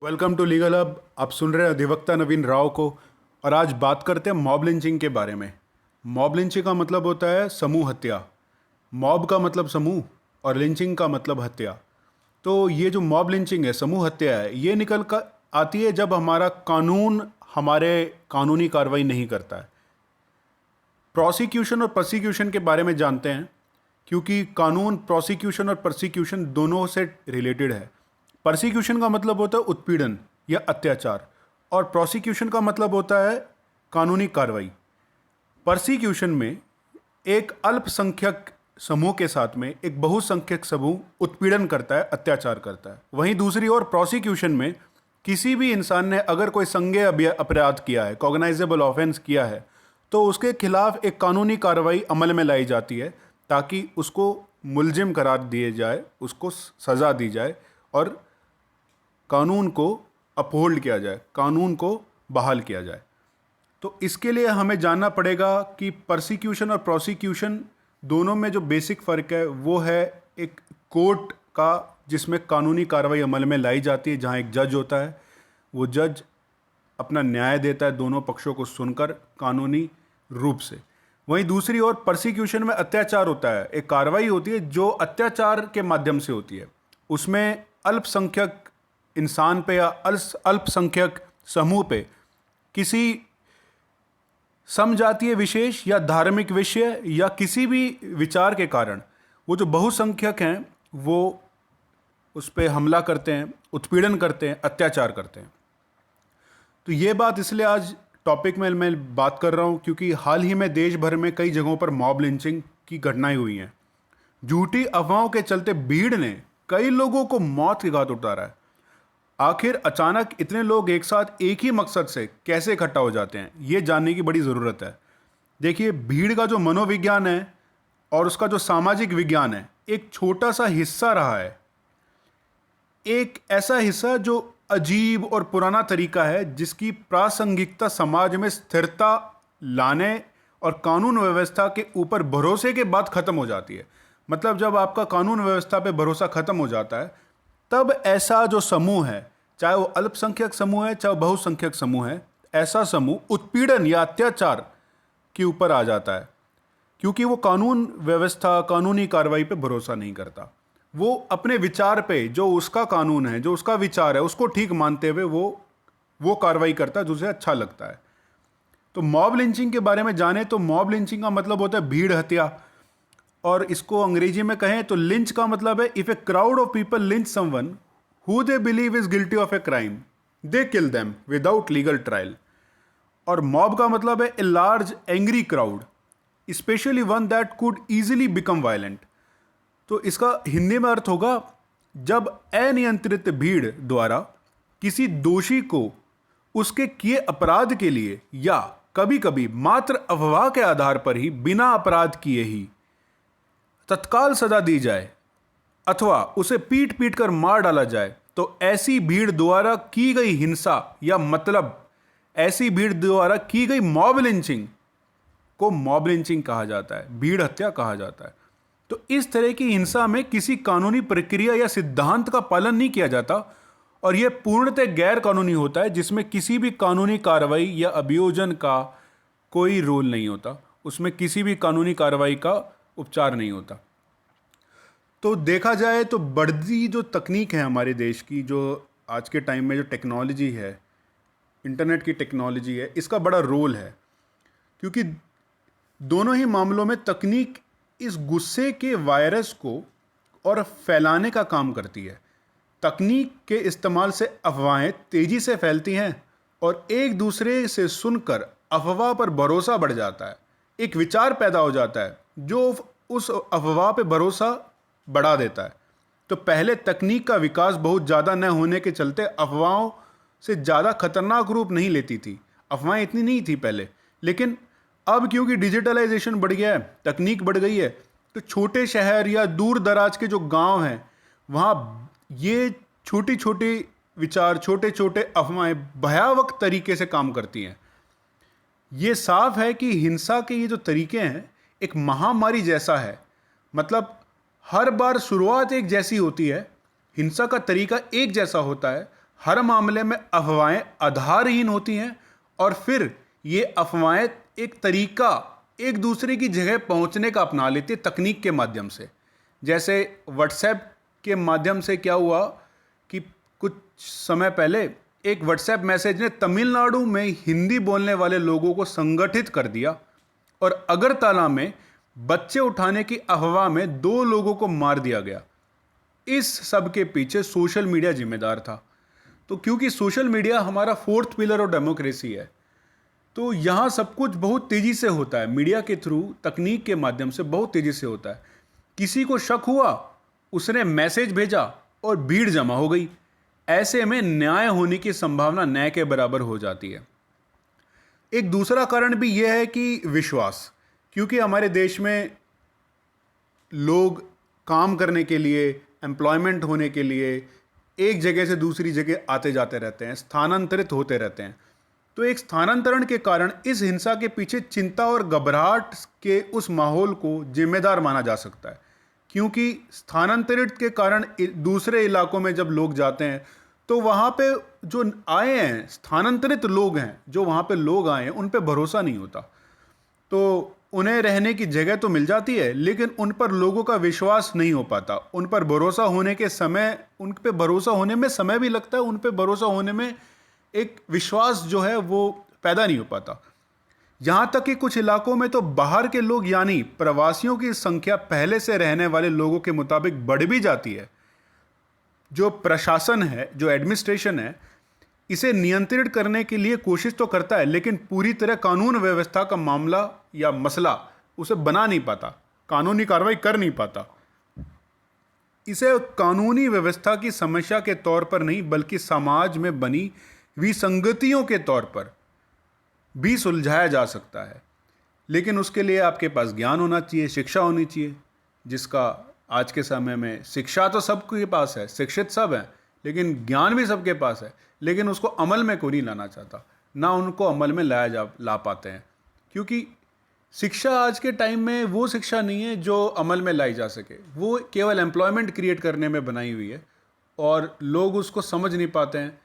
Welcome to legal hub. आप सुन रहे हैं अधिवक्ता नवीन राव को। और आज बात करते हैं मॉब लिंचिंग के बारे में। मॉब लिंचिंग का मतलब होता है समूह हत्या। मॉब का मतलब समूह और लिंचिंग का मतलब हत्या। तो ये जो मॉब लिंचिंग है, समूह हत्या है, ये निकल कर आती है जब हमारा कानून हमारे कानूनी कार्रवाई नहीं करता है। प्रोसिक्यूशन और प्रोसिक्यूशन के बारे में जानते हैं, क्योंकि कानून प्रोसिक्यूशन और प्रोसिक्यूशन दोनों से रिलेटेड है। प्रोसिक्यूशन का मतलब होता है उत्पीड़न या अत्याचार, और प्रोसिक्यूशन का मतलब होता है कानूनी कार्रवाई। प्रोसिक्यूशन में एक अल्पसंख्यक समूह के साथ में एक बहुसंख्यक समूह उत्पीड़न करता है, अत्याचार करता है। वहीं दूसरी ओर प्रोसिक्यूशन में किसी भी इंसान ने अगर कोई संज्ञेय अपराध किया है, कॉग्नाइजेबल ऑफेंस किया है, तो उसके खिलाफ एक कानूनी कार्रवाई अमल में लाई जाती है ताकि उसको मुलजिम करार दिए जाए, उसको सज़ा दी जाए और कानून को अपहोल्ड किया जाए, कानून को बहाल किया जाए। तो इसके लिए हमें जानना पड़ेगा कि प्रोसिक्यूशन और प्रोसिक्यूशन दोनों में जो बेसिक फ़र्क है वो है एक कोर्ट का, जिसमें कानूनी कार्रवाई अमल में लाई जाती है, जहां एक जज होता है। वो जज अपना न्याय देता है दोनों पक्षों को सुनकर कानूनी रूप से। वहीं दूसरी ओर प्रोसिक्यूशन में अत्याचार होता है, एक कार्रवाई होती है जो अत्याचार के माध्यम से होती है। उसमें अल्पसंख्यक इंसान पे या अल्पसंख्यक समूह पे किसी समजातीय विशेष या धार्मिक विषय या किसी भी विचार के कारण वो जो बहुसंख्यक हैं वो उस पर हमला करते हैं, उत्पीड़न करते हैं, अत्याचार करते हैं। तो ये बात इसलिए आज टॉपिक में मैं बात कर रहा हूँ क्योंकि हाल ही में देश भर में कई जगहों पर मॉब लिंचिंग की घटनाएं हुई हैं। झूठी अफवाहों के चलते भीड़ ने कई लोगों को मौत के घाट उतारा है। आखिर अचानक इतने लोग एक साथ एक ही मकसद से कैसे इकट्ठा हो जाते हैं, ये जानने की बड़ी ज़रूरत है। देखिए, भीड़ का जो मनोविज्ञान है और उसका जो सामाजिक विज्ञान है, एक छोटा सा हिस्सा रहा है, एक ऐसा हिस्सा जो अजीब और पुराना तरीका है जिसकी प्रासंगिकता समाज में स्थिरता लाने और कानून व्यवस्था के ऊपर भरोसे के बाद ख़त्म हो जाती है। मतलब जब आपका कानून व्यवस्था पे भरोसा ख़त्म हो जाता है, तब ऐसा जो समूह है, चाहे वो अल्पसंख्यक समूह है चाहे वो बहुसंख्यक समूह है, ऐसा समूह उत्पीड़न या अत्याचार के ऊपर आ जाता है, क्योंकि वो कानून व्यवस्था, कानूनी कार्रवाई पे भरोसा नहीं करता। वो अपने विचार पे, जो उसका कानून है, जो उसका विचार है, उसको ठीक मानते हुए वो कार्रवाई करता है जो उसे अच्छा लगता है। तो मॉब लिंचिंग के बारे में जाने तो मॉब लिंचिंग का मतलब होता है भीड़ हत्या, और इसको अंग्रेजी में कहें तो लिंच का मतलब है if a crowd of people lynch someone who they believe is guilty of a crime, they kill them without legal trial. और मॉब का मतलब है a large angry crowd, specially one that could easily become violent. तो इसका हिंदी में अर्थ होगा जब अनियंत्रित भीड़ द्वारा किसी दोषी को उसके किए अपराध के लिए या कभी कभी मात्र अफवाह के आधार पर ही बिना अपराध किए ही तत्काल सजा दी जाए अथवा उसे पीट पीट कर मार डाला जाए, तो ऐसी भीड़ द्वारा की गई हिंसा या मतलब ऐसी भीड़ द्वारा की गई मॉब लिंचिंग को मॉब लिंचिंग कहा जाता है, भीड़ हत्या कहा जाता है। तो इस तरह की हिंसा में किसी कानूनी प्रक्रिया या सिद्धांत का पालन नहीं किया जाता और यह पूर्णतः गैर कानूनी होता है, जिसमें किसी भी कानूनी कार्रवाई या अभियोजन का कोई रोल नहीं होता, उसमें किसी भी कानूनी कार्रवाई का उपचार नहीं होता। तो देखा जाए तो बढ़ती जो तकनीक है हमारे देश की, जो आज के टाइम में जो टेक्नोलॉजी है, इंटरनेट की टेक्नोलॉजी है, इसका बड़ा रोल है, क्योंकि दोनों ही मामलों में तकनीक इस गुस्से के वायरस को और फैलाने का काम करती है। तकनीक के इस्तेमाल से अफवाहें तेजी से फैलती हैं और एक दूसरे से सुनकर अफवाह पर भरोसा बढ़ जाता है, एक विचार पैदा हो जाता है जो उस अफवाह पे भरोसा बढ़ा देता है। तो पहले तकनीक का विकास बहुत ज़्यादा न होने के चलते अफवाहों से ज़्यादा खतरनाक रूप नहीं लेती थी, अफवाहें इतनी नहीं थी पहले। लेकिन अब क्योंकि डिजिटलाइजेशन बढ़ गया है, तकनीक बढ़ गई है, तो छोटे शहर या दूर दराज के जो गांव हैं वहाँ ये छोटी छोटी विचार, छोटे छोटे अफवाहें भयावह तरीके से काम करती हैं। ये साफ है कि हिंसा के ये जो तरीके हैं एक महामारी जैसा है। मतलब हर बार शुरुआत एक जैसी होती है, हिंसा का तरीका एक जैसा होता है, हर मामले में अफवाहें आधारहीन होती हैं और फिर ये अफवाहें एक तरीका एक दूसरे की जगह पहुंचने का अपना लेती है तकनीक के माध्यम से। जैसे व्हाट्सएप के माध्यम से क्या हुआ कि कुछ समय पहले एक व्हाट्सएप मैसेज ने तमिलनाडु में हिंदी बोलने वाले लोगों को संगठित कर दिया और अगरतला में बच्चे उठाने की अफवाह में 2 लोगों को मार दिया गया। इस सब के पीछे सोशल मीडिया जिम्मेदार था। तो क्योंकि सोशल मीडिया हमारा 4th पिलर ऑफ डेमोक्रेसी है, तो यहाँ सब कुछ बहुत तेज़ी से होता है। मीडिया के थ्रू, तकनीक के माध्यम से बहुत तेज़ी से होता है। किसी को शक हुआ, उसने मैसेज भेजा और भीड़ जमा हो गई। ऐसे में न्याय होने की संभावना न के बराबर हो जाती है। एक दूसरा कारण भी यह है कि विश्वास, क्योंकि हमारे देश में लोग काम करने के लिए, एम्प्लॉयमेंट होने के लिए एक जगह से दूसरी जगह आते जाते रहते हैं, स्थानांतरित होते रहते हैं। तो एक स्थानांतरण के कारण इस हिंसा के पीछे चिंता और घबराहट के उस माहौल को जिम्मेदार माना जा सकता है, क्योंकि स्थानांतरित के कारण दूसरे इलाकों में जब लोग जाते हैं तो वहाँ पे जो आए हैं, स्थानांतरित लोग हैं, जो वहाँ पे लोग आए हैं, उन पे भरोसा नहीं होता। तो उन्हें रहने की जगह तो मिल जाती है, लेकिन उन पर लोगों का विश्वास नहीं हो पाता। उन पर भरोसा होने के समय, उन पे भरोसा होने में समय भी लगता है, उन पे भरोसा होने में एक विश्वास जो है वो पैदा नहीं हो पाता। यहाँ तक कि कुछ इलाकों में तो बाहर के लोग यानी प्रवासियों की संख्या पहले से रहने वाले लोगों के मुताबिक बढ़ भी जाती है। जो प्रशासन है, जो एडमिनिस्ट्रेशन है, इसे नियंत्रित करने के लिए कोशिश तो करता है, लेकिन पूरी तरह कानून व्यवस्था का मामला या मसला उसे बना नहीं पाता, कानूनी कार्रवाई कर नहीं पाता। इसे कानूनी व्यवस्था की समस्या के तौर पर नहीं, बल्कि समाज में बनी विसंगतियों के तौर पर भी सुलझाया जा सकता है। लेकिन उसके लिए आपके पास ज्ञान होना चाहिए, शिक्षा होनी चाहिए, जिसका आज के समय में शिक्षा तो सबके पास है, शिक्षित सब हैं, लेकिन ज्ञान भी सबके पास है, लेकिन उसको अमल में कोई नहीं लाना चाहता, ना उनको अमल में ला पाते हैं। क्योंकि शिक्षा आज के टाइम में वो शिक्षा नहीं है जो अमल में लाई जा सके, वो केवल एम्प्लॉयमेंट क्रिएट करने में बनाई हुई है और लोग उसको समझ नहीं पाते हैं,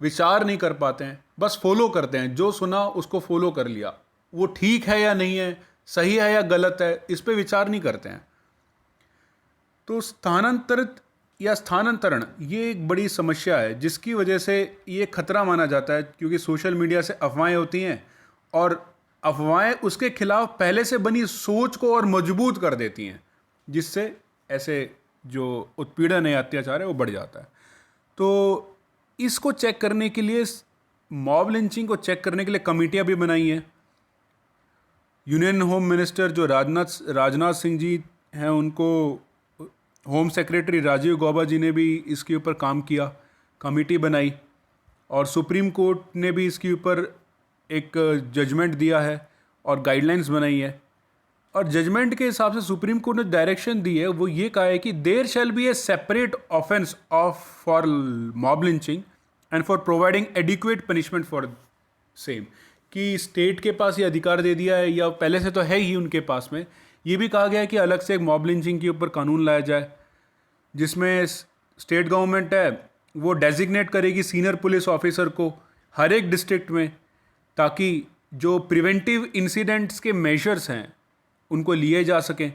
विचार नहीं कर पाते हैं, बस फॉलो करते हैं। जो सुना उसको फॉलो कर लिया, वो ठीक है या नहीं है, सही है या गलत है, इस पर विचार नहीं करते हैं। तो स्थानांतरित या स्थानांतरण ये एक बड़ी समस्या है, जिसकी वजह से ये खतरा माना जाता है, क्योंकि सोशल मीडिया से अफवाहें होती हैं और अफवाहें उसके खिलाफ पहले से बनी सोच को और मजबूत कर देती हैं, जिससे ऐसे जो उत्पीड़न है, अत्याचार है, वो बढ़ जाता है। तो इसको चेक करने के लिए, मॉब लिंचिंग को चेक करने के लिए कमेटियां भी बनाई हैं। यूनियन होम मिनिस्टर जो राजनाथ सिंह जी हैं, उनको होम सेक्रेटरी राजीव गौबा जी ने भी इसके ऊपर काम किया, कमेटी बनाई, और सुप्रीम कोर्ट ने भी इसके ऊपर एक जजमेंट दिया है और गाइडलाइंस बनाई है। और जजमेंट के हिसाब से सुप्रीम कोर्ट ने डायरेक्शन दी है, वो ये कहा है कि there shall be a separate offence for mob lynching and for providing adequate punishment for same. कि स्टेट के पास ये अधिकार दे दिया है, या पहले से तो है ही उनके पास में, ये भी कहा गया है कि अलग से एक मॉब लिंचिंग के ऊपर कानून लाया जाए, जिसमें स्टेट गवर्नमेंट है वो डेजिग्नेट करेगी सीनियर पुलिस ऑफिसर को हर एक डिस्ट्रिक्ट में, ताकि जो प्रिवेंटिव इंसिडेंट्स के मेजर्स हैं उनको लिए जा सकें।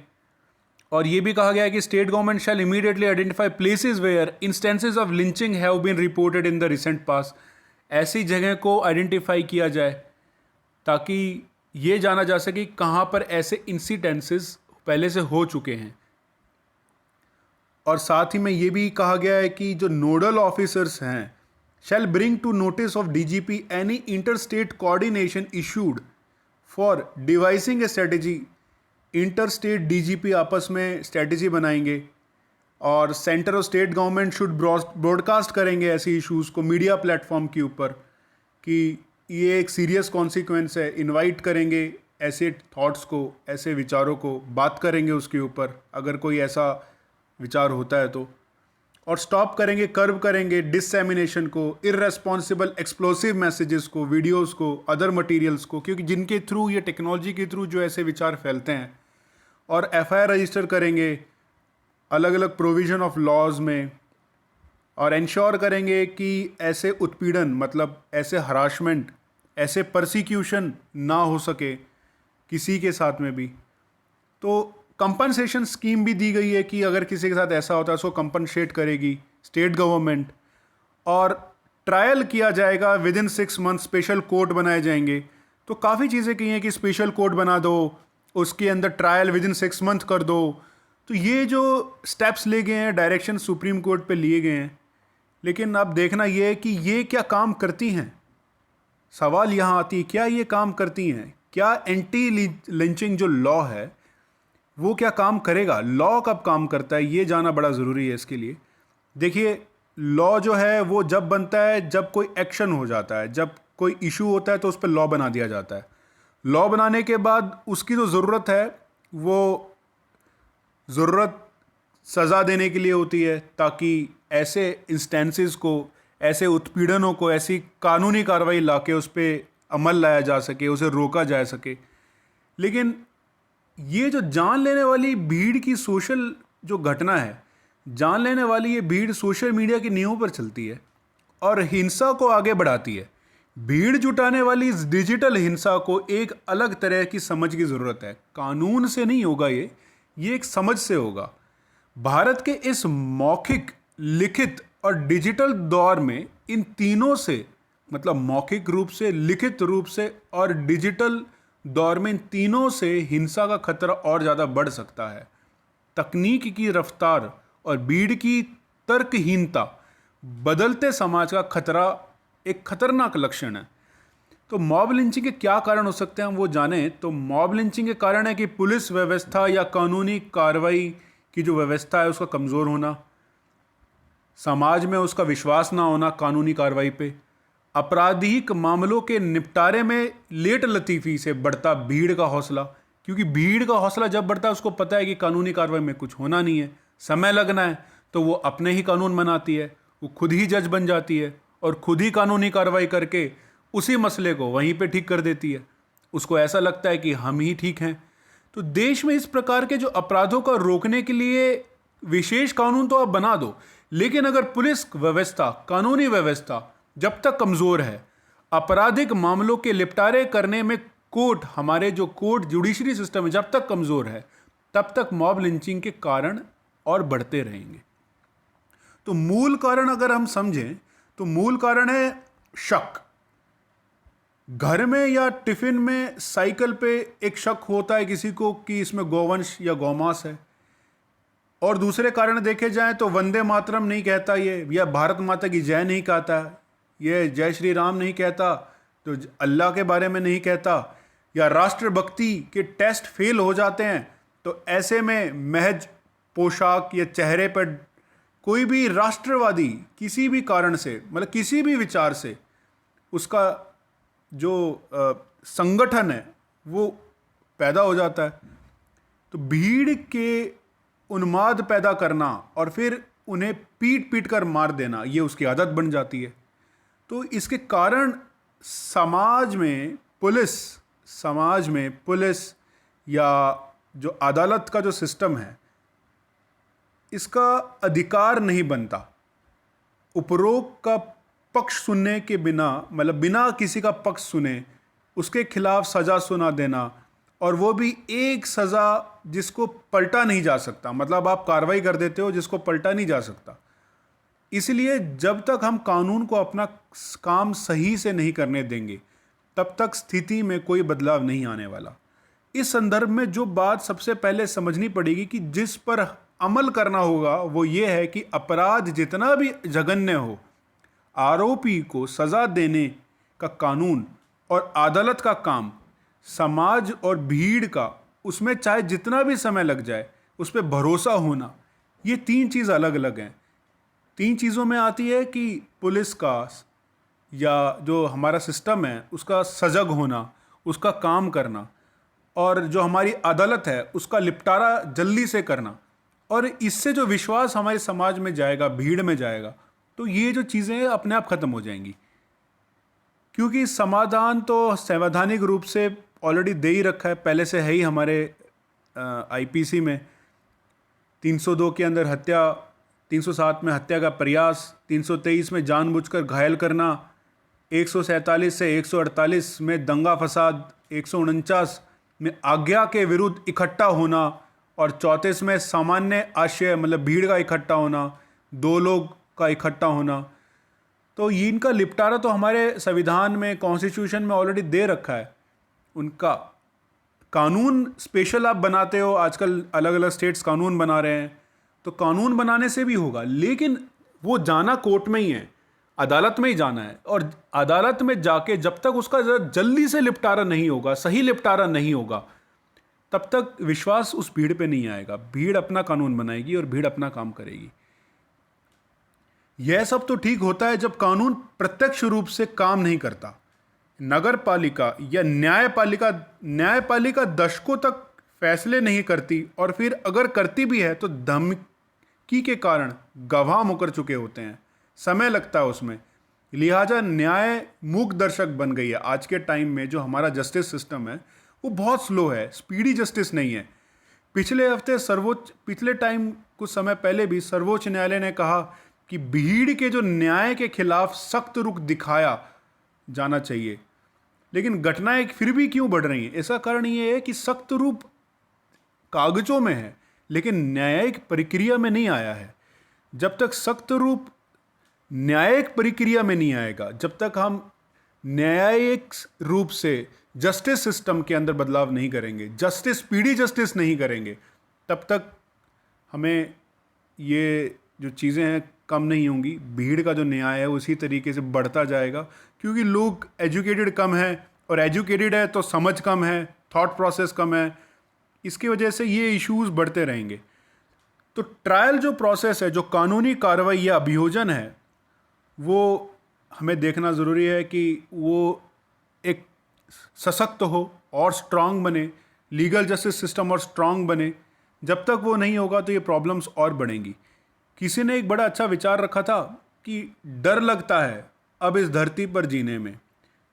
और ये भी कहा गया है कि state government shall immediately identify places where instances of lynching have been reported in the recent past. ऐसी जगह को आइडेंटिफाई किया जाए ताकि ये जाना जा सके कहाँ पर ऐसे इंसिडेंसेस पहले से हो चुके हैं। और साथ ही में ये भी कहा गया है कि जो नोडल ऑफिसर्स हैं shall bring to notice of DGP any inter state coordination issued for devising a strategy. Inter state DGP आपस में स्ट्रेटेजी बनाएंगे और सेंटर और स्टेट गवर्नमेंट शुड ब्रॉडकास्ट करेंगे ऐसे इश्यूज़ को मीडिया प्लेटफॉर्म के ऊपर कि ये एक सीरियस कॉन्सिक्वेंस है। इनवाइट करेंगे ऐसे थॉट्स को, ऐसे विचारों को, बात करेंगे उसके ऊपर अगर कोई ऐसा विचार होता है तो, और स्टॉप करेंगे, कर्व करेंगे डिससेमिनेशन को, इररेस्पॉन्सिबल एक्सप्लोसिव मैसेजेस को, वीडियोस को, अदर मटेरियल्स को, क्योंकि जिनके थ्रू, ये टेक्नोलॉजी के थ्रू जो ऐसे विचार फैलते हैं। और एफआईआर रजिस्टर करेंगे अलग अलग प्रोविज़न ऑफ लॉज में, और इंश्योर करेंगे कि ऐसे उत्पीड़न, मतलब ऐसे हरासमेंट, ऐसे परसिक्यूशन ना हो सके किसी के साथ में भी। तो कंपनसेशन स्कीम भी दी गई है कि अगर किसी के साथ ऐसा होता है उसको कंपनसेट करेगी स्टेट गवर्नमेंट, और ट्रायल किया जाएगा with in 6 month, special court बनाए जाएंगे। तो काफ़ी चीज़ें की हैं कि स्पेशल कोर्ट बना दो, उसके अंदर ट्रायल विद इन 6 मंथ कर दो। तो ये जो स्टेप्स ले गए हैं, डायरेक्शन सुप्रीम कोर्ट पे लिए गए हैं, लेकिन अब देखना ये है कि ये क्या काम करती हैं। सवाल यहाँ आती है, क्या ये काम करती हैं? क्या एंटी लिंचिंग जो लॉ है वो क्या काम करेगा? लॉ कब काम करता है ये जाना बड़ा ज़रूरी है इसके लिए। देखिए, लॉ जो है वो जब बनता है जब कोई एक्शन हो जाता है, जब कोई इशू होता है तो उस पर लॉ बना दिया जाता है। लॉ बनाने के बाद उसकी जो ज़रूरत है वो ज़रूरत सज़ा देने के लिए होती है, ताकि ऐसे इंस्टेंसेस को, ऐसे उत्पीड़नों को, ऐसी कानूनी कार्रवाई लाके उस पर अमल लाया जा सके, उसे रोका जा सके। लेकिन ये जो जान लेने वाली भीड़ की सोशल जो घटना है, जान लेने वाली ये भीड़ सोशल मीडिया की नींव पर चलती है और हिंसा को आगे बढ़ाती है। भीड़ जुटाने वाली इस डिजिटल हिंसा को एक अलग तरह की समझ की ज़रूरत है। कानून से नहीं होगा ये एक समझ से होगा। भारत के इस मौखिक, लिखित और डिजिटल दौर में इन तीनों से, मतलब मौखिक रूप से, लिखित रूप से और डिजिटल दौर में, इन तीनों से हिंसा का खतरा और ज़्यादा बढ़ सकता है। तकनीक की रफ्तार और भीड़ की तर्कहीनता बदलते समाज का खतरा, एक खतरनाक लक्षण है। तो मॉब लिंचिंग के क्या कारण हो सकते हैं हम वो जानें। तो मॉब लिंचिंग के कारण है कि पुलिस व्यवस्था या कानूनी कार्रवाई की जो व्यवस्था है उसका कमज़ोर होना, समाज में उसका विश्वास ना होना कानूनी कार्रवाई पे, आपराधिक मामलों के निपटारे में लेट लतीफ़ी से बढ़ता भीड़ का हौसला, क्योंकि भीड़ का हौसला जब बढ़ता है उसको पता है कि कानूनी कार्रवाई में कुछ होना नहीं है, समय लगना है, तो वो अपने ही कानून बनाती है, वो खुद ही जज बन जाती है और खुद ही कानूनी कार्रवाई करके उसी मसले को वहीं पे ठीक कर देती है। उसको ऐसा लगता है कि हम ही ठीक हैं। तो देश में इस प्रकार के जो अपराधों को रोकने के लिए विशेष कानून तो आप बना दो, लेकिन अगर पुलिस व्यवस्था, कानूनी व्यवस्था जब तक कमज़ोर है, आपराधिक मामलों के निपटारे करने में कोर्ट, हमारे जो कोर्ट जुडिशरी सिस्टम है, जब तक कमज़ोर है, तब तक मॉब लिंचिंग के कारण और बढ़ते रहेंगे। तो मूल कारण अगर हम समझें तो मूल कारण है शक। घर में या टिफिन में, साइकिल पे एक शक होता है किसी को कि इसमें गौवंश या गौमांस है। और दूसरे कारण देखे जाएं तो वंदे मातरम नहीं कहता ये, या भारत माता की जय नहीं कहता, ये जय श्री राम नहीं कहता, तो अल्लाह के बारे में नहीं कहता, या राष्ट्रभक्ति के टेस्ट फेल हो जाते हैं। तो ऐसे में महज पोशाक या चेहरे पर कोई भी राष्ट्रवादी किसी भी कारण से, मतलब किसी भी विचार से, उसका जो संगठन है वो पैदा हो जाता है। तो भीड़ के उन्माद पैदा करना और फिर उन्हें पीट पीट कर मार देना, ये उसकी आदत बन जाती है। तो इसके कारण समाज में पुलिस या जो अदालत का जो सिस्टम है, इसका अधिकार नहीं बनता। उपरोक्त का पक्ष सुनने के बिना, मतलब बिना किसी का पक्ष सुने उसके खिलाफ सज़ा सुना देना, और वो भी एक सज़ा जिसको पलटा नहीं जा सकता। मतलब आप कार्रवाई कर देते हो जिसको पलटा नहीं जा सकता। इसलिए जब तक हम कानून को अपना काम सही से नहीं करने देंगे, तब तक स्थिति में कोई बदलाव नहीं आने वाला। इस संदर्भ में जो बात सबसे पहले समझनी पड़ेगी कि जिस पर अमल करना होगा वो ये है कि अपराध जितना भी जघन्य हो, आरोपी को सज़ा देने का कानून और अदालत का काम, समाज और भीड़ का, उसमें चाहे जितना भी समय लग जाए उस पर भरोसा होना, ये तीन चीज़ अलग अलग हैं। तीन चीज़ों में आती है कि पुलिस का या जो हमारा सिस्टम है उसका सजग होना, उसका काम करना, और जो हमारी अदालत है उसका निपटारा जल्दी से करना। और इससे जो विश्वास हमारे समाज में जाएगा, भीड़ में जाएगा, तो ये जो चीज़ें अपने आप ख़त्म हो जाएंगी। क्योंकि समाधान तो संवैधानिक रूप से ऑलरेडी दे ही रखा है, पहले से है ही हमारे आईपीसी में 302 के अंदर हत्या 307 में हत्या का प्रयास, 323 में जानबूझकर घायल करना, 147 से 148 में दंगा फसाद, 149 में आज्ञा के विरुद्ध इकट्ठा होना और 34 में सामान्य आशय मतलब भीड़ का इकट्ठा होना, दो लोग का इकट्ठा होना। तो ये इनका निपटारा तो हमारे संविधान में, कॉन्स्टिट्यूशन में ऑलरेडी दे रखा है। उनका कानून स्पेशल आप बनाते हो, आजकल अलग अलग स्टेट्स कानून बना रहे हैं, तो कानून बनाने से भी होगा, लेकिन वो जाना कोर्ट में ही है, अदालत में ही जाना है। और अदालत में जाके जब तक उसका जल्दी से निपटारा नहीं होगा, सही निपटारा नहीं होगा, तब तक विश्वास उस भीड़ पे नहीं आएगा। भीड़ अपना कानून बनाएगी और भीड़ अपना काम करेगी। यह सब तो ठीक होता है जब कानून प्रत्यक्ष रूप से काम नहीं करता। नगर पालिका या न्यायपालिका दशकों तक फैसले नहीं करती, और फिर अगर करती भी है तो धमकी के कारण गवाह मुकर चुके होते हैं, समय लगता है उसमें। लिहाजा न्याय मूक दर्शक बन गई है आज के टाइम में। जो हमारा जस्टिस सिस्टम है वो बहुत स्लो है, स्पीडी जस्टिस नहीं है। पिछले टाइम कुछ समय पहले भी सर्वोच्च न्यायालय ने कहा कि भीड़ के जो न्याय के खिलाफ सख्त रुख दिखाया जाना चाहिए, लेकिन घटनाएं फिर भी क्यों बढ़ रही हैं? इसका कारण ये है कि सख्त रूप कागजों में है लेकिन न्यायिक प्रक्रिया में नहीं आया है। जब तक सख्त रूप न्यायिक प्रक्रिया में नहीं आएगा, जब तक हम न्यायिक रूप से जस्टिस सिस्टम के अंदर बदलाव नहीं करेंगे, स्पीडी जस्टिस नहीं करेंगे, तब तक हमें ये जो चीज़ें हैं कम नहीं होंगी। भीड़ का जो न्याय है उसी तरीके से बढ़ता जाएगा, क्योंकि लोग एजुकेटेड कम है, और एजुकेटेड है तो समझ कम है, थॉट प्रोसेस कम है। इसकी वजह से ये इश्यूज बढ़ते रहेंगे। तो ट्रायल जो प्रोसेस है, जो कानूनी कार्रवाई या अभियोजन है, वो हमें देखना ज़रूरी है कि वो एक सशक्त हो और स्ट्रांग बने, लीगल जस्टिस सिस्टम और स्ट्रांग बने। जब तक वो नहीं होगा तो ये प्रॉब्लम्स और बढ़ेंगी। किसी ने एक बड़ा अच्छा विचार रखा था कि डर लगता है अब इस धरती पर जीने में,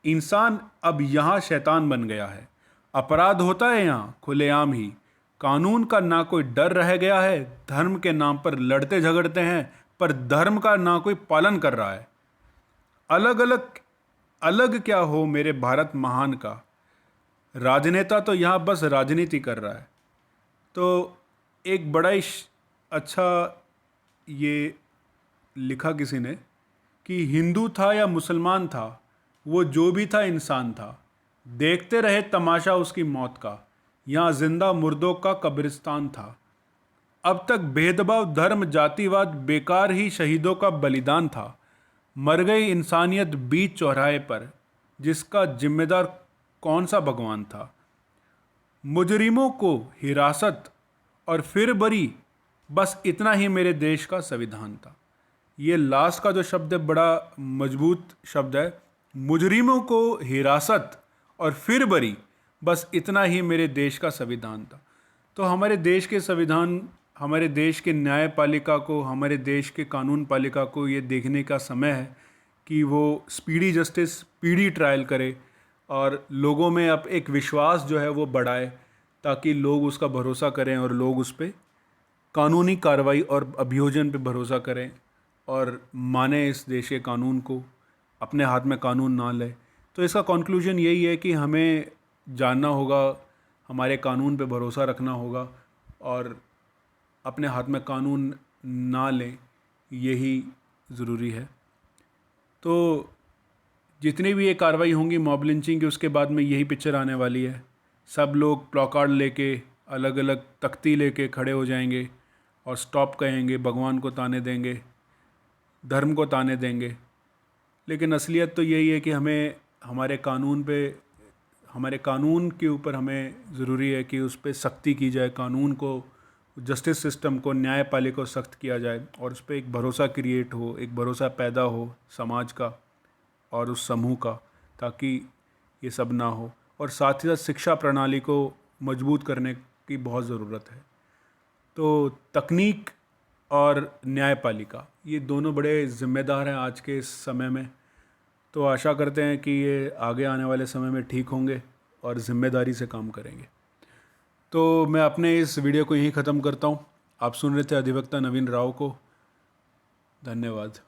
इंसान अब यहाँ शैतान बन गया है, अपराध होता है यहाँ खुलेआम ही, कानून का ना कोई डर रह गया है, धर्म के नाम पर लड़ते झगड़ते हैं पर धर्म का ना कोई पालन कर रहा है। अलग क्या हो मेरे भारत महान का, राजनेता तो यहाँ बस राजनीति कर रहा है। तो एक बड़ा ही अच्छा ये लिखा किसी ने कि हिंदू था या मुसलमान था, वो जो भी था इंसान था, देखते रहे तमाशा उसकी मौत का, यहाँ जिंदा मुर्दों का कब्रिस्तान था। अब तक भेदभाव धर्म जातिवाद बेकार ही शहीदों का बलिदान था। मर गई इंसानियत बीच चौराहे पर, जिसका जिम्मेदार कौन सा भगवान था। मुजरिमों को हिरासत और फिर बरी, बस इतना ही मेरे देश का संविधान था। ये लास्ट का जो शब्द है बड़ा मजबूत शब्द है। मुजरिमों को हिरासत और फिर बरी, बस इतना ही मेरे देश का संविधान था। तो हमारे देश के संविधान, हमारे देश के न्यायपालिका को, हमारे देश के कानून पालिका को ये देखने का समय है कि वो स्पीडी जस्टिस, स्पीडी ट्रायल करे और लोगों में अब एक विश्वास जो है वो बढ़ाए, ताकि लोग उसका भरोसा करें और लोग उस पर कानूनी कार्रवाई और अभियोजन पे भरोसा करें और माने इस देश के कानून को, अपने हाथ में कानून ना ले। तो इसका कंक्लूजन यही है कि हमें जानना होगा, हमारे कानून पे भरोसा रखना होगा और अपने हाथ में कानून ना लें, यही ज़रूरी है। तो जितनी भी ये कार्रवाई होंगी मॉब लिंचिंग की, उसके बाद में यही पिक्चर आने वाली है। सब लोग प्लाकार्ड लेके, अलग अलग तख्ती लेके खड़े हो जाएंगे और स्टॉप कहेंगे, भगवान को ताने देंगे, धर्म को ताने देंगे। लेकिन असलियत तो यही है कि हमें हमारे कानून के ऊपर हमें ज़रूरी है कि उस पर सख्ती की जाए, कानून को, जस्टिस सिस्टम को, न्यायपालिका को सख्त किया जाए और उस पर एक भरोसा क्रिएट हो, एक भरोसा पैदा हो समाज का और उस समूह का, ताकि ये सब ना हो। और साथ ही साथ शिक्षा प्रणाली को मजबूत करने की बहुत ज़रूरत है। तो तकनीक और न्यायपालिका ये दोनों बड़े ज़िम्मेदार हैं आज के इस समय में। तो आशा करते हैं कि ये आगे आने वाले समय में ठीक होंगे और ज़िम्मेदारी से काम करेंगे। तो मैं अपने इस वीडियो को यहीं ख़त्म करता हूँ। आप सुन रहे थे अधिवक्ता नवीन राव को। धन्यवाद।